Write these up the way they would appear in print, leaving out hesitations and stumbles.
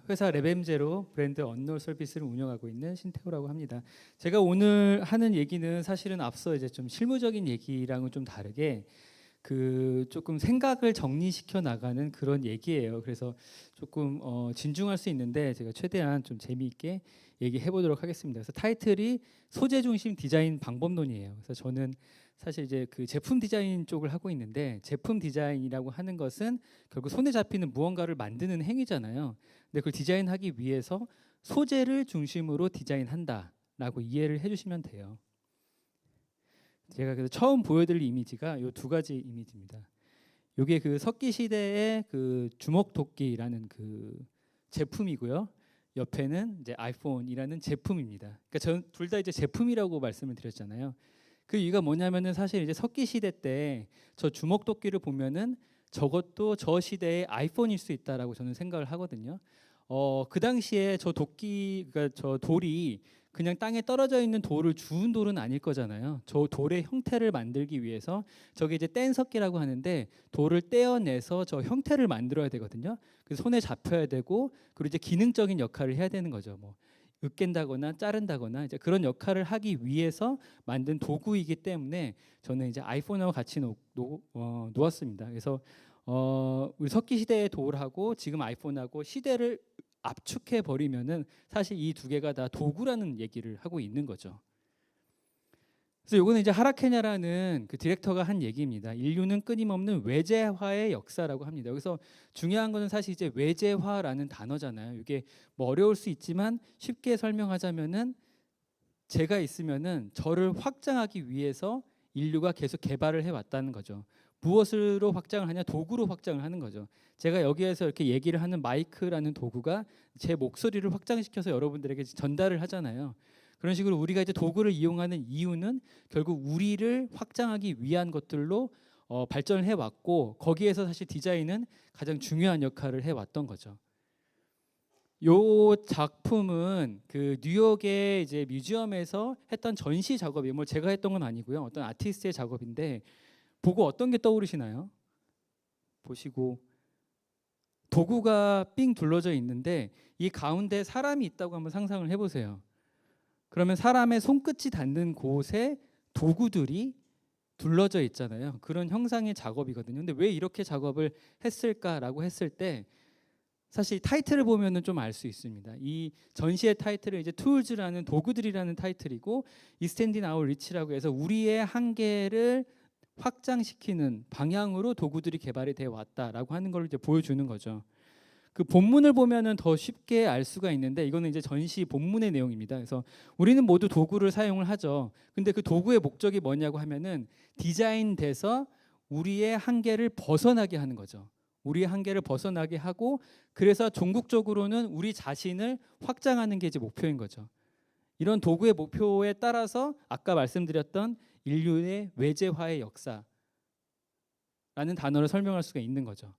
회사 레뱀제로 브랜드 언노 서비스를 운영하고 있는 신태호라고 합니다. 제가 오늘 하는 얘기는 사실은 앞서 이제 좀 실무적인 얘기랑은 좀 다르게 그 조금 생각을 정리시켜 나가는 그런 얘기예요. 그래서 조금 진중할 수 있는데 제가 최대한 좀 재미있게 얘기해 보도록 하겠습니다. 그래서 타이틀이 소재 중심 디자인 방법론이에요. 그래서 저는 사실 이제 그 제품 디자인 쪽을 하고 있는데, 제품 디자인이라고 하는 것은 결국 손에 잡히는 무언가를 만드는 행위잖아요. 근데 그걸 디자인하기 위해서 소재를 중심으로 디자인한다라고 이해를 해주시면 돼요. 제가 그래서 처음 보여드릴 이미지가 이 두 가지 이미지입니다. 이게 그 석기 시대의 그 주먹도끼라는 그 제품이고요. 옆에는 이제 아이폰이라는 제품입니다. 그러니까 전 둘 다 이제 제품이라고 말씀을 드렸잖아요. 그 이유가 뭐냐면은 사실 이제 석기 시대 때 저 주먹도끼를 보면은 저것도 저 시대의 아이폰일 수 있다라고 저는 생각을 하거든요. 그 당시에 저 도끼, 그러니까 저 돌이 그냥 땅에 떨어져 있는 돌을 주운 돌은 아닐 거잖아요. 저 돌의 형태를 만들기 위해서 저게 이제 뗀석기라고 하는데 돌을 떼어내서 저 형태를 만들어야 되거든요. 그래서 손에 잡혀야 되고, 그리고 이제 기능적인 역할을 해야 되는 거죠. 뭐 으깬다거나 자른다거나 이제 그런 역할을 하기 위해서 만든 도구이기 때문에 저는 이제 아이폰하고 같이 놓았습니다. 그래서 우리 석기 시대의 돌하고 지금 아이폰하고 시대를 압축해 버리면은 사실 이 두 개가 다 도구라는 얘기를 하고 있는 거죠. 그래서 요거는 이제 하라케냐라는 그 디렉터가 한 얘기입니다. 인류는 끊임없는 외제화의 역사라고 합니다. 여기서 중요한 거는 사실 이제 외제화라는 단어잖아요. 이게 뭐 어려울 수 있지만 쉽게 설명하자면은 제가 있으면은 저를 확장하기 위해서 인류가 계속 개발을 해왔다는 거죠. 무엇으로 확장을 하냐? 도구로 확장을 하는 거죠. 제가 여기에서 이렇게 얘기를 하는 마이크라는 도구가 제 목소리를 확장시켜서 여러분들에게 전달을 하잖아요. 그런 식으로 우리가 이제 도구를 이용하는 이유는 결국 우리를 확장하기 위한 것들로 발전을 해왔고, 거기에서 사실 디자인은 가장 중요한 역할을 해왔던 거죠. 요 작품은 그 뉴욕의 이제 뮤지엄에서 했던 전시 작업이에요. 뭐 제가 했던 건 아니고요. 어떤 아티스트의 작업인데, 보고 어떤 게 떠오르시나요? 보시고 도구가 삥 둘러져 있는데 이 가운데 사람이 있다고 한번 상상을 해보세요. 그러면 사람의 손끝이 닿는 곳에 도구들이 둘러져 있잖아요. 그런 형상의 작업이거든요. 근데 왜 이렇게 작업을 했을까라고 했을 때 사실 타이틀을 보면은 좀 알 수 있습니다. 이 전시의 타이틀은 이제 Tools라는 도구들이라는 타이틀이고, Extending Our Reach라고 해서 우리의 한계를 확장시키는 방향으로 도구들이 개발이 되어 왔다라고 하는 걸 이제 보여주는 거죠. 그 본문을 보면은 더 쉽게 알 수가 있는데, 이거는 이제 전시 본문의 내용입니다. 그래서 우리는 모두 도구를 사용을 하죠. 근데 그 도구의 목적이 뭐냐고 하면은 디자인돼서 우리의 한계를 벗어나게 하는 거죠. 우리의 한계를 벗어나게 하고, 그래서 종국적으로는 우리 자신을 확장하는 게 이제 목표인 거죠. 이런 도구의 목표에 따라서 아까 말씀드렸던 인류의 외제화의 역사라는 단어를 설명할 수가 있는 거죠.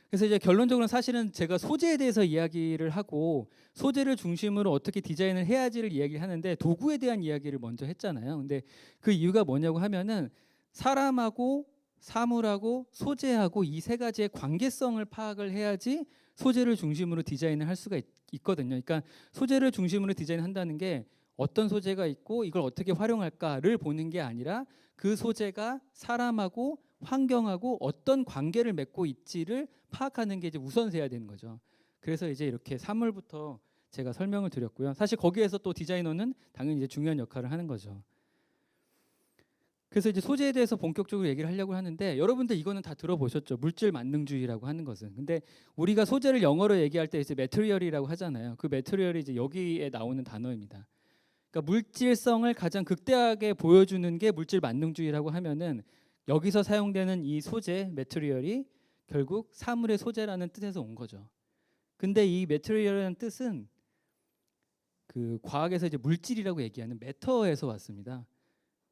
그래서 이제 결론적으로는 사실은 제가 소재에 대해서 이야기를 하고 소재를 중심으로 어떻게 디자인을 해야지를 이야기를 하는데, 도구에 대한 이야기를 먼저 했잖아요. 근데 그 이유가 뭐냐고 하면은 사람하고 사물하고 소재하고 이 세 가지의 관계성을 파악을 해야지 소재를 중심으로 디자인을 할 수가 있거든요. 그러니까 소재를 중심으로 디자인한다는 게 어떤 소재가 있고 이걸 어떻게 활용할까를 보는 게 아니라 그 소재가 사람하고 환경하고 어떤 관계를 맺고 있지를 파악하는 게 이제 우선돼야 되는 거죠. 그래서 이제 이렇게 사물부터 제가 설명을 드렸고요. 사실 거기에서 또 디자이너는 당연히 이제 중요한 역할을 하는 거죠. 그래서 이제 소재에 대해서 본격적으로 얘기를 하려고 하는데, 여러분들 이거는 다 들어보셨죠? 물질 만능주의라고 하는 것은. 근데 우리가 소재를 영어로 얘기할 때 이제 매트리얼이라고 하잖아요. 그 매트리얼이 이제 여기에 나오는 단어입니다. 그러니까 물질성을 가장 극대하게 보여주는 게 물질 만능주의라고 하면은, 여기서 사용되는 이 소재 매트리얼이 결국 사물의 소재라는 뜻에서 온 거죠. 근데 이 매트리얼이라는 뜻은 그 과학에서 이제 물질이라고 얘기하는 매터에서 왔습니다.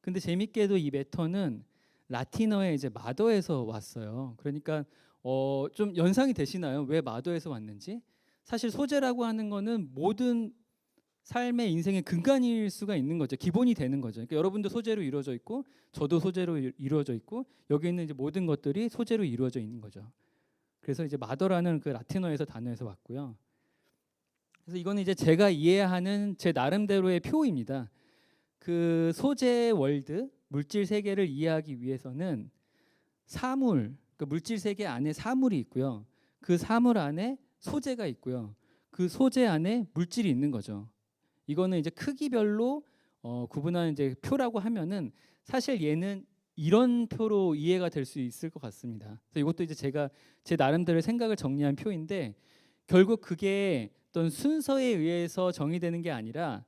근데 재밌게도 이 매터는 라틴어의 이제 마더에서 왔어요. 그러니까 좀 연상이 되시나요? 왜 마더에서 왔는지? 사실 소재라고 하는 거는 모든 삶의 인생의 근간일 수가 있는 거죠. 기본이 되는 거죠. 그러니까 여러분도 소재로 이루어져 있고 저도 소재로 이루어져 있고 여기 있는 이제 모든 것들이 소재로 이루어져 있는 거죠. 그래서 이제 마더라는 그 라틴어에서 단어에서 왔고요. 그래서 이거는 이제 제가 이해하는 제 나름대로의 표입니다. 그 소재 월드, 물질 세계를 이해하기 위해서는 사물, 그 물질 세계 안에 사물이 있고요. 그 사물 안에 소재가 있고요. 그 소재 안에 물질이 있는 거죠. 이거는 이제 크기별로 구분하는 이제 표라고 하면은 사실 얘는 이런 표로 이해가 될 수 있을 것 같습니다. 그래서 이것도 이제 제가 제 나름대로 생각을 정리한 표인데 결국 그게 어떤 순서에 의해서 정의되는 게 아니라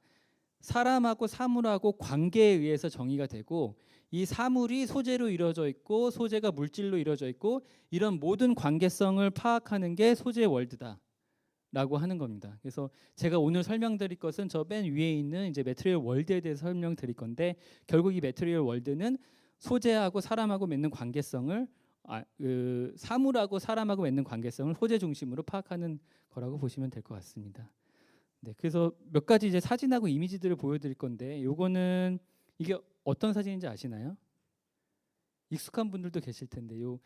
사람하고 사물하고 관계에 의해서 정의가 되고 이 사물이 소재로 이루어져 있고 소재가 물질로 이루어져 있고 이런 모든 관계성을 파악하는 게 소재 월드다라고 하는 겁니다. 그래서 제가 오늘 설명드릴 것은 저 맨 위에 있는 이제 매트리얼 월드에 대해서 설명드릴 건데 결국 이 매트리얼 월드는 소재하고 사람하고 맺는 관계성을 사물하고 사람하고 맺는 관계성을 소재 중심으로 파악하는 거라고 보시면 될 것 같습니다. 네, 그래서 몇 가지 이제 사진하고 이미지들을 보여드릴 건데, 요거는 이게 어떤 사진인지 아시나요? 익숙한 분들도 계실 텐데요.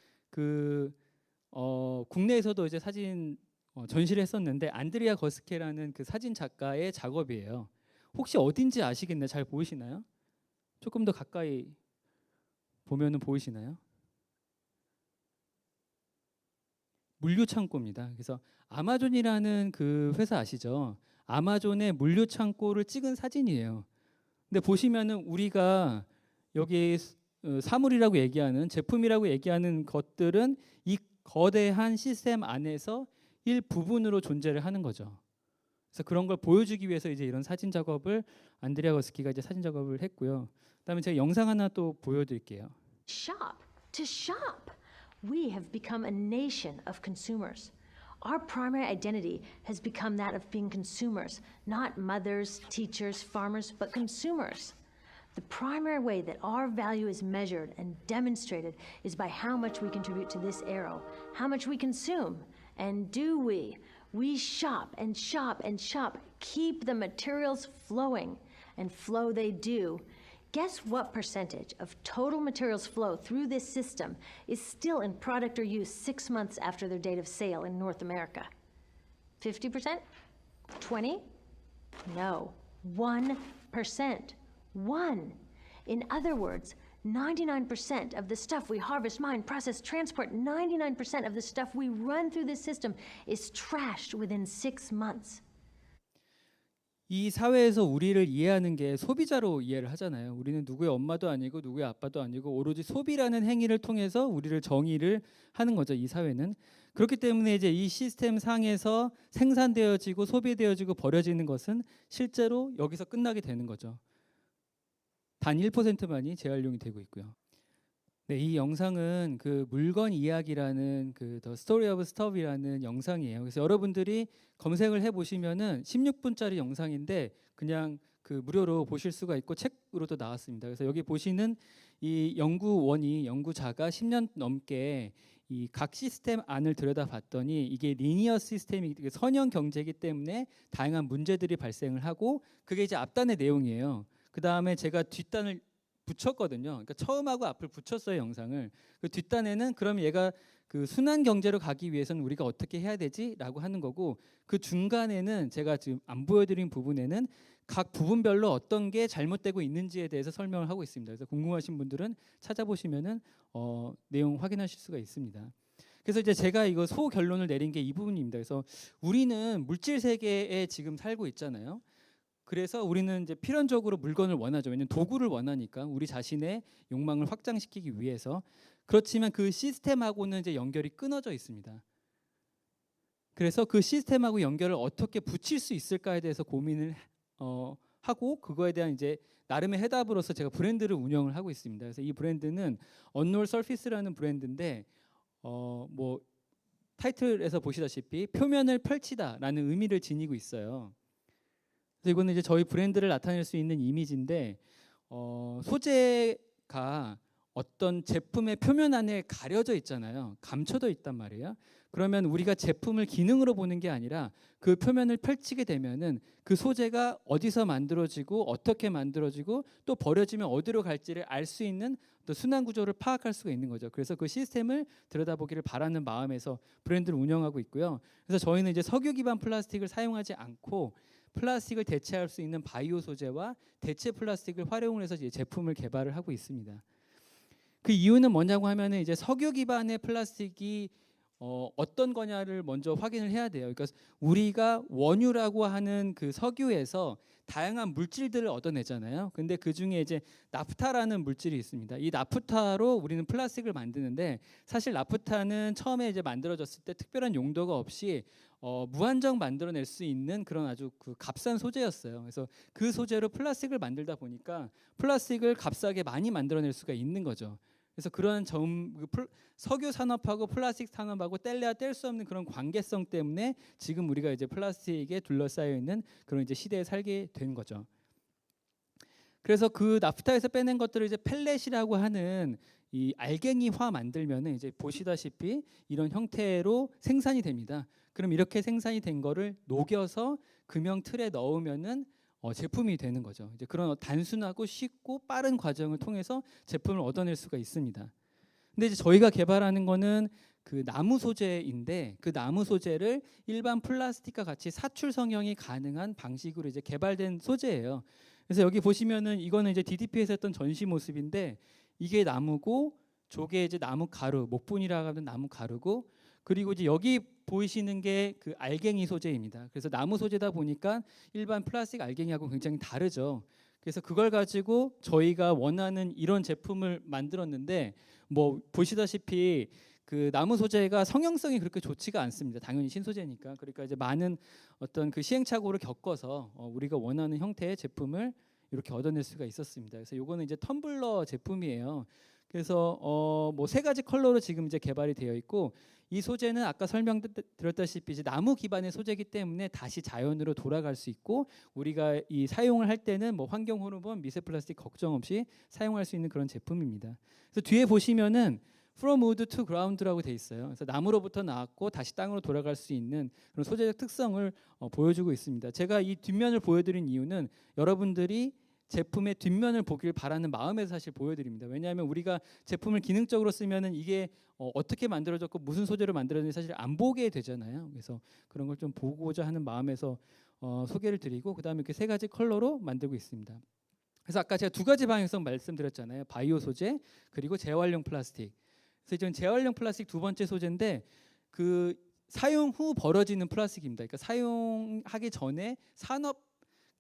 국내에서도 이제 사진 전시를 했었는데 안드리아 거스케라는 그 사진 작가의 작업이에요. 혹시 어딘지 아시겠나요? 잘 보이시나요? 조금 더 가까이 보면은 보이시나요? 물류 창고입니다. 그래서 아마존이라는 그 회사 아시죠? 아마존의 물류 창고를 찍은 사진이에요. 근데 보시면은 우리가 여기 사물이라고 얘기하는 제품이라고 얘기하는 것들은 이 거대한 시스템 안에서 일부분으로 존재를 하는 거죠. 그래서 그런 걸 보여주기 위해서 이제 이런 사진 작업을 안드레아 거스키가 이제 사진 작업을 했고요. 그다음에 제가 영상 하나 또 보여드릴게요. Shop to shop. We have become a nation of consumers. Our primary identity has become that of being consumers, not mothers, teachers, farmers, but consumers. The primary way that our value is measured and demonstrated is by how much we contribute to this arrow, how much we consume. And do we? We shop and shop and shop, keep the materials flowing, and flow they do. Guess what percentage of total materials flow through this system is still in product or use 6 months after their date of sale in North America? 50%? 20? No, 1%. 1. In other words, 99% of the stuff we harvest, mine, process, transport, 99% of the stuff we run through this system is trashed within 6 months. 이 사회에서 우리를 이해하는 게 소비자로 이해를 하잖아요. 우리는 누구의 엄마도 아니고 누구의 아빠도 아니고 오로지 소비라는 행위를 통해서 우리를 정의를 하는 거죠. 이 사회는. 그렇기 때문에 이제 이 시스템 상에서 생산되어지고 소비되어지고 버려지는 것은 실제로 여기서 끝나게 되는 거죠. 단 1%만이 재활용이 되고 있고요. 네, 이 영상은 그 물건 이야기라는 그 The Story of Stuff이라는 영상이에요. 그래서 여러분들이 검색을 해보시면은 16분짜리 영상인데 그냥 그 무료로 보실 수가 있고 책으로도 나왔습니다. 그래서 여기 보시는 이 연구자가 10년 넘게 이 각 시스템 안을 들여다봤더니 이게 리니어 시스템이 선형 경제이기 때문에 다양한 문제들이 발생을 하고 그게 이제 앞단의 내용이에요. 그 다음에 제가 뒷단을 붙였거든요. 그러니까 처음하고 앞을 붙였어요, 영상을. 그 뒷단에는 그럼 얘가 그 순환 경제로 가기 위해서는 우리가 어떻게 해야 되지라고 하는 거고 그 중간에는 제가 지금 안 보여드린 부분에는 각 부분별로 어떤 게 잘못되고 있는지에 대해서 설명을 하고 있습니다. 그래서 궁금하신 분들은 찾아보시면은 내용 확인하실 수가 있습니다. 그래서 이제 제가 이거 소결론을 내린 게 이 부분입니다. 그래서 우리는 물질 세계에 지금 살고 있잖아요. 그래서 우리는 이제 필연적으로 물건을 원하죠. 왜냐하면 도구를 원하니까 우리 자신의 욕망을 확장시키기 위해서. 그렇지만 그 시스템하고는 이제 연결이 끊어져 있습니다. 그래서 그 시스템하고 연결을 어떻게 붙일 수 있을까에 대해서 고민을 하고 그거에 대한 이제 나름의 해답으로서 제가 브랜드를 운영을 하고 있습니다. 그래서 이 브랜드는 언롤 서피스라는 브랜드인데 뭐 타이틀에서 보시다시피 표면을 펼치다라는 의미를 지니고 있어요. 그래서 이거는 이제 저희 브랜드를 나타낼 수 있는 이미지인데 소재가 어떤 제품의 표면 안에 가려져 있잖아요. 감춰져 있단 말이에요. 그러면 우리가 제품을 기능으로 보는 게 아니라 그 표면을 펼치게 되면은 그 소재가 어디서 만들어지고 어떻게 만들어지고 또 버려지면 어디로 갈지를 알 수 있는 또 순환 구조를 파악할 수가 있는 거죠. 그래서 그 시스템을 들여다보기를 바라는 마음에서 브랜드를 운영하고 있고요. 그래서 저희는 이제 석유 기반 플라스틱을 사용하지 않고 플라스틱을 대체할 수 있는 바이오 소재와 대체 플라스틱을 활용을 해서 이제 제품을 개발을 하고 있습니다. 그 이유는 뭐냐고 하면은 이제 석유 기반의 플라스틱이 어떤 거냐를 먼저 확인을 해야 돼요. 그러니까 우리가 원유라고 하는 그 석유에서 다양한 물질들을 얻어내잖아요. 근데 그 중에 이제 나프타라는 물질이 있습니다. 이 나프타로 우리는 플라스틱을 만드는데 사실 나프타는 처음에 이제 만들어졌을 때 특별한 용도가 없이 무한정 만들어낼 수 있는 그런 아주 그 값싼 소재였어요. 그래서 그 소재로 플라스틱을 만들다 보니까 플라스틱을 값싸게 많이 만들어낼 수가 있는 거죠. 그래서 그런 석유 산업하고 플라스틱 산업하고 뗄래야 뗄 수 없는 그런 관계성 때문에 지금 우리가 이제 플라스틱에 둘러싸여 있는 그런 이제 시대에 살게 된 거죠. 그래서 그 나프타에서 빼낸 것들을 이제 펠렛이라고 하는 이 알갱이화 만들면은 이제 보시다시피 이런 형태로 생산이 됩니다. 그럼 이렇게 생산이 된 거를 녹여서 금형 틀에 넣으면은 제품이 되는 거죠. 이제 그런 단순하고 쉽고 빠른 과정을 통해서 제품을 얻어낼 수가 있습니다. 근데 이제 저희가 개발하는 거는 그 나무 소재인데 그 나무 소재를 일반 플라스틱과 같이 사출 성형이 가능한 방식으로 이제 개발된 소재예요. 그래서 여기 보시면은 이거는 이제 DDP에서 했던 전시 모습인데 이게 나무고 저게 이제 나무 가루, 목분이라고 하는 나무 가루고 그리고 이제 여기 보이시는 게 그 알갱이 소재입니다. 그래서 나무 소재다 보니까 일반 플라스틱 알갱이하고 굉장히 다르죠. 그래서 그걸 가지고 저희가 원하는 이런 제품을 만들었는데 뭐 보시다시피 그 나무 소재가 성형성이 그렇게 좋지가 않습니다. 당연히 신소재니까. 그러니까 이제 많은 어떤 그 시행착오를 겪어서 우리가 원하는 형태의 제품을 이렇게 얻어낼 수가 있었습니다. 그래서 요거는 이제 텀블러 제품이에요. 그래서 뭐 세 가지 컬러로 지금 이제 개발이 되어 있고 이 소재는 아까 설명드렸다시피 이제 나무 기반의 소재이기 때문에 다시 자연으로 돌아갈 수 있고 우리가 이 사용을 할 때는 뭐 환경 호르몬, 미세 플라스틱 걱정 없이 사용할 수 있는 그런 제품입니다. 그래서 뒤에 보시면은 From wood to ground라고 돼 있어요. 그래서 나무로부터 나왔고 다시 땅으로 돌아갈 수 있는 그런 소재적 특성을 보여주고 있습니다. 제가 이 뒷면을 보여드린 이유는 여러분들이 제품의 뒷면을 보길 바라는 마음에서 사실 보여드립니다. 왜냐하면 우리가 제품을 기능적으로 쓰면은 이게 어떻게 만들어졌고 무슨 소재로 만들어졌는지 사실 안 보게 되잖아요. 그래서 그런 걸 좀 보고자 하는 마음에서 소개를 드리고 그다음에 이렇게 세 가지 컬러로 만들고 있습니다. 그래서 아까 제가 두 가지 방향성 말씀드렸잖아요. 바이오 소재 그리고 재활용 플라스틱. 그래서 이제 재활용 플라스틱 두 번째 소재인데 그 사용 후 벌어지는 플라스틱입니다. 그러니까 사용하기 전에 산업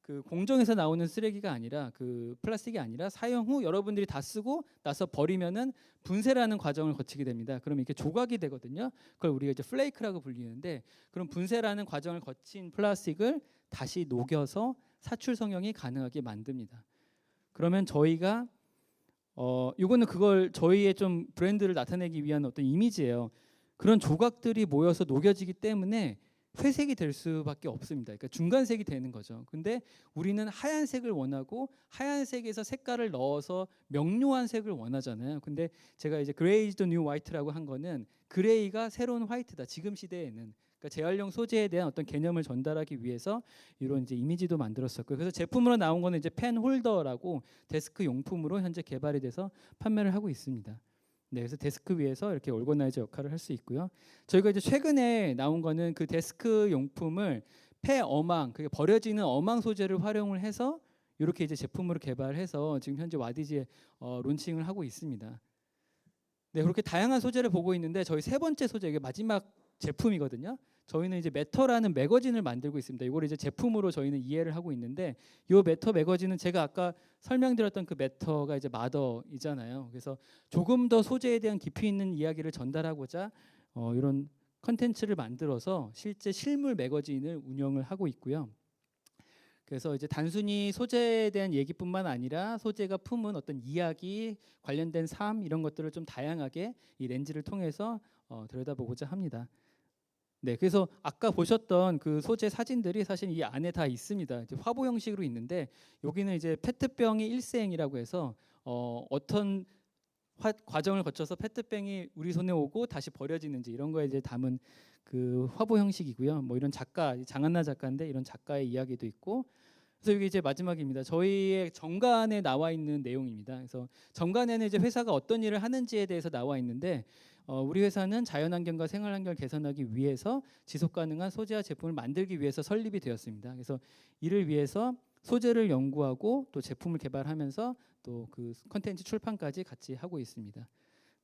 그 공정에서 나오는 쓰레기가 아니라 그 플라스틱이 아니라 사용 후 여러분들이 다 쓰고 나서 버리면은 분쇄라는 과정을 거치게 됩니다. 그럼 이렇게 조각이 되거든요. 그걸 우리가 이제 플레이크라고 불리는데 그럼 분쇄라는 과정을 거친 플라스틱을 다시 녹여서 사출 성형이 가능하게 만듭니다. 그러면 저희가 이거는 그걸 저희의 좀 브랜드를 나타내기 위한 어떤 이미지예요. 그런 조각들이 모여서 녹여지기 때문에 회색이 될 수밖에 없습니다. 그러니까 중간색이 되는 거죠. 근데 우리는 하얀색을 원하고 하얀색에서 색깔을 넣어서 명료한 색을 원하잖아요. 근데 제가 이제 Gray is the new white라고 한 거는 그레이가 새로운 화이트다. 지금 시대에는. 그러니까 재활용 소재에 대한 어떤 개념을 전달하기 위해서 이런 이제 이미지도 만들었었고요. 그래서 제품으로 나온 거는 이제 펜 홀더라고 데스크 용품으로 현재 개발이 돼서 판매를 하고 있습니다. 네, 그래서 데스크 위에서 이렇게 올거나이저 역할을 할 수 있고요. 저희가 이제 최근에 나온 거는 그 데스크 용품을 폐어망, 그게 버려지는 어망 소재를 활용을 해서 이렇게 이제 제품으로 개발해서 지금 현재 와디지에 론칭을 하고 있습니다. 네, 그렇게 다양한 소재를 보고 있는데 저희 세 번째 소재, 이게 마지막 제품이거든요. 저희는 이제 매터라는 매거진을 만들고 있습니다. 이걸 이제 제품으로 저희는 이해를 하고 있는데 이 매터 매거진은 제가 아까 설명드렸던 그 매터가 이제 마더이잖아요. 그래서 조금 더 소재에 대한 깊이 있는 이야기를 전달하고자 이런 컨텐츠를 만들어서 실제 실물 매거진을 운영을 하고 있고요. 그래서 이제 단순히 소재에 대한 얘기뿐만 아니라 소재가 품은 어떤 이야기, 관련된 삶 이런 것들을 좀 다양하게 이 렌즈를 통해서 들여다보고자 합니다. 네, 그래서 아까 보셨던 그 소재 사진들이 사실 이 안에 다 있습니다. 이제 화보 형식으로 있는데 여기는 이제 페트병의 일생이라고 해서 어떤 과정을 거쳐서 페트병이 우리 손에 오고 다시 버려지는지 이런 거에 이제 담은 그 화보 형식이고요. 뭐 이런 작가 장한나 작가인데 이런 작가의 이야기도 있고 그래서 이게 이제 마지막입니다. 저희의 정관에 나와 있는 내용입니다. 그래서 정관에는 이제 회사가 어떤 일을 하는지에 대해서 나와 있는데 우리 회사는 자연환경과 생활환경을 개선하기 위해서 지속가능한 소재와 제품을 만들기 위해서 설립이 되었습니다. 그래서 이를 위해서 소재를 연구하고 또 제품을 개발하면서 또 그 컨텐츠 출판까지 같이 하고 있습니다.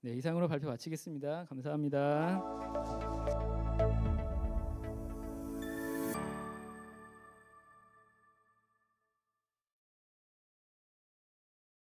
네, 이상으로 발표 마치겠습니다. 감사합니다.